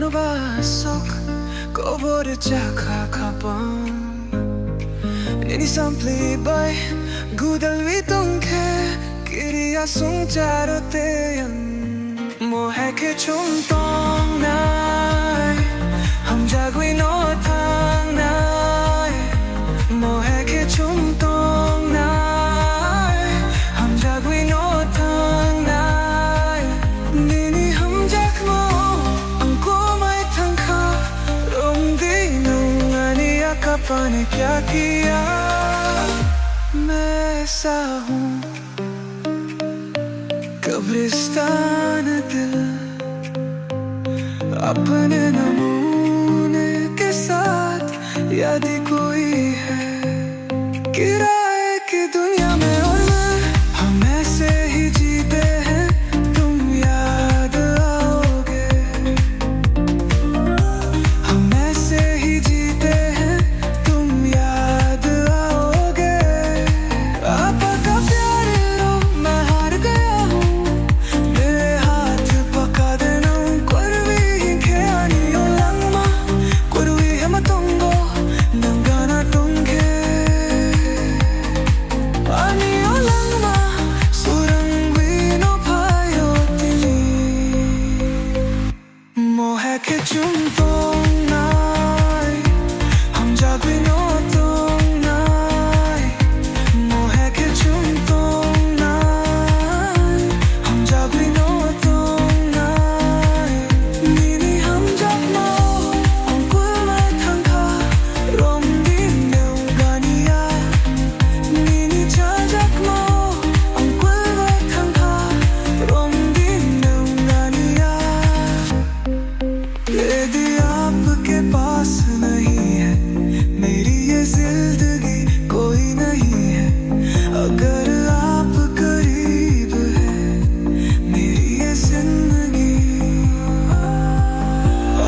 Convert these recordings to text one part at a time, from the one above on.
봤어 꺼버렸자 가가방 Nini sampli bay Gudal witong ke Kiriya sung charo teyan Mo hai ke chung tong nai Ham jagwi no thang nai Mo hai ke chung tong nai Ham jagwi no thang nai Nini ham jag mo Angko mai thang kha Rom di nung aniya kapa ne kya kiya मैं ऐसा हूँ कब्रिस्तान दिल अपने नमूने के साथ यदि कोई है किराए की दुनिया में और मैं हम ऐसे ही जीते हैं तुम याद आओगे हम ऐसे ही जीते हैं तुम याद आओगे आपा का प्यार लो मैं हार गया हूँ मेरे हाथ पका देना Korvi हिंखे आनियो langma Korvi hematongo nangana tongge आनियो langma surangwi no payo tili mohe ke chuntong nai ham jagwi no tong nai mohe ke chuntong nai ham jagwi no tong nai nini ham jag mo angkul mai thang kha rom din neung ganiya nini cha jag mo angkul mai thang kha rom din neung ganiya यदि आपके पास नहीं है मेरी ये जिंदगी कोई नहीं है अगर आप करीब है मेरी ये जिंदगी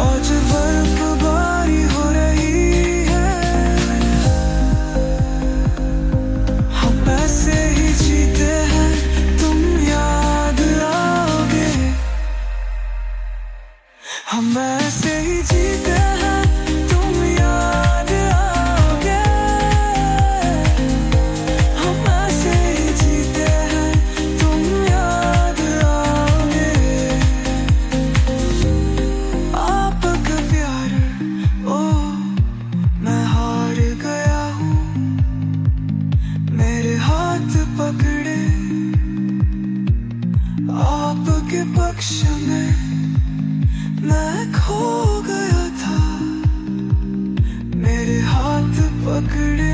आज बर्फबारी हो रही है हम ऐसे ही जीते हैं तुम याद आओगे हम ऐसे ही जीते हैं तुम याद आओगे हम ऐसे ही जीते हैं तुम याद आओगे आपका प्यार ओ मैं हार गया हूँ मेरे हाथ पकड़े आपके पक्ष में मैं खो गया था मेरे हाथ पकड़े